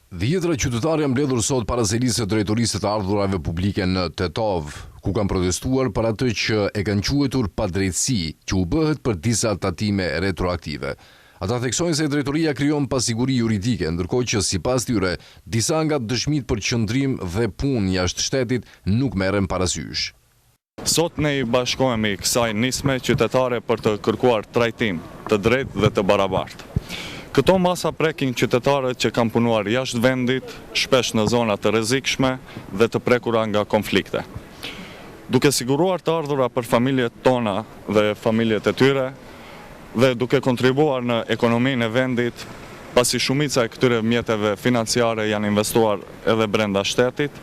Dhjetra qytetarë janë mbledhur sot para selisë së drejtorisë të ardhurave publike në Tetov, ku kanë protestuar për atë që e kanë quajtur padrejtësi që u bëhet për disa tatime retroaktive. Ata theksojnë se drejtoria krijon pasiguri juridike, ndërkohë që sipas tyre disa nga dëshmitë për qëndrim dhe punë jashtë shtetit nuk merren parasysh. Sot ne i bashkohemi kësaj nisme qytetare për të kërkuar trajtim të drejtë dhe të barabartë. Këto masa prekin qytetarët që kanë punuar jashtë vendit, shpesh në zona të rrezikshme dhe të prekura nga konflikte. Duke siguruar të ardhura për familjet tona dhe familjet e tyre, dhe duke kontribuar në ekonominë e vendit, pasi shumica e këtyre mjeteve financiare janë investuar edhe brenda shtetit,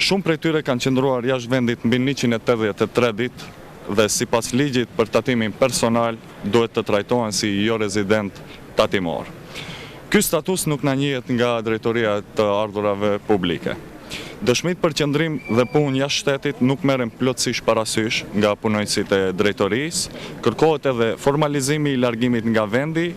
shumë prej tyre kanë qëndruar jashtë vendit mbi 183 ditë dhe sipas ligjit për tatimin personal duhet të trajtohen si jo rezident tatimor. Ky status nuk na njihet nga drejtoria të ardhurave publike. Dëshmitë për qëndrim dhe punë jashtë shtetit nuk merren plotësisht parasysh nga punojësit e drejtorisë, kërkohet edhe formalizimi i largimit nga vendi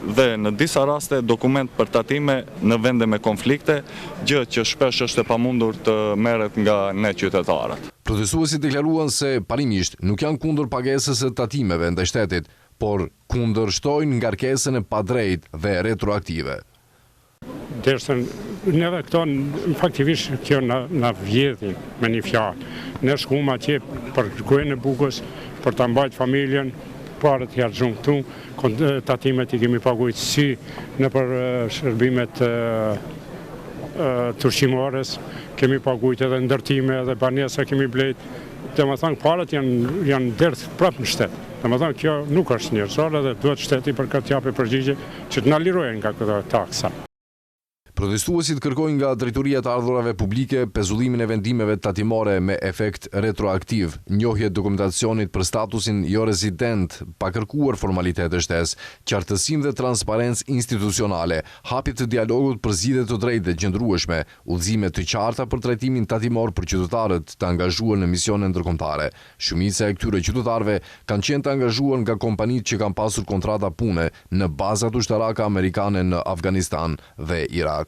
dhe në disa raste dokument për tatime në vende me konflikte, gjë që shpesh është e pamundur të merret nga ne qytetarët. Protestuesit deklaruan se parimisht nuk janë kundër pagesës së tatimeve ndaj shtetit, por kundërshtojnë ngarkesën e padrejtë dhe retroaktive. Derisa neve këto faktikisht kjo na vjedhin me një fjalë. Ne shkuam atje për kërkojën e bukës, për ta mbajtur familjen, parët i harxhum këtu, tatimet i kemi paguajtur si në për shërbimet të ushqimores, kemi paguajtur edhe ndërtime edhe banesa kemi blejt. Domethënë parët janë derdh prapë në shtet. Domethënë kjo nuk është njerëzore dhe duhet shteti për këtë japë përgjigje që të na lirojnë nga këto taksa. Protestuesit kërkojnë nga drejtoria të ardhurave publike pezullimin e vendimeve tatimore me efekt retroaktiv, njohje dokumentacionit për statusin jo rezident, pa kërkuar formalitete shtesë, qartësim dhe transparencë institucionale, hapje të dialogut për zgjidhje të drejtë dhe gjendrueshme, udhëzime të qarta për trajtimin tatimor për qytetarët të angazhuar në misione ndërkombëtare. Shumica e këtyre qytetarëve kanë qenë të angazhuar nga kompanitë që kanë pasur kontrata pune në bazat ushtarake amerikane në Afganistan dhe Irak.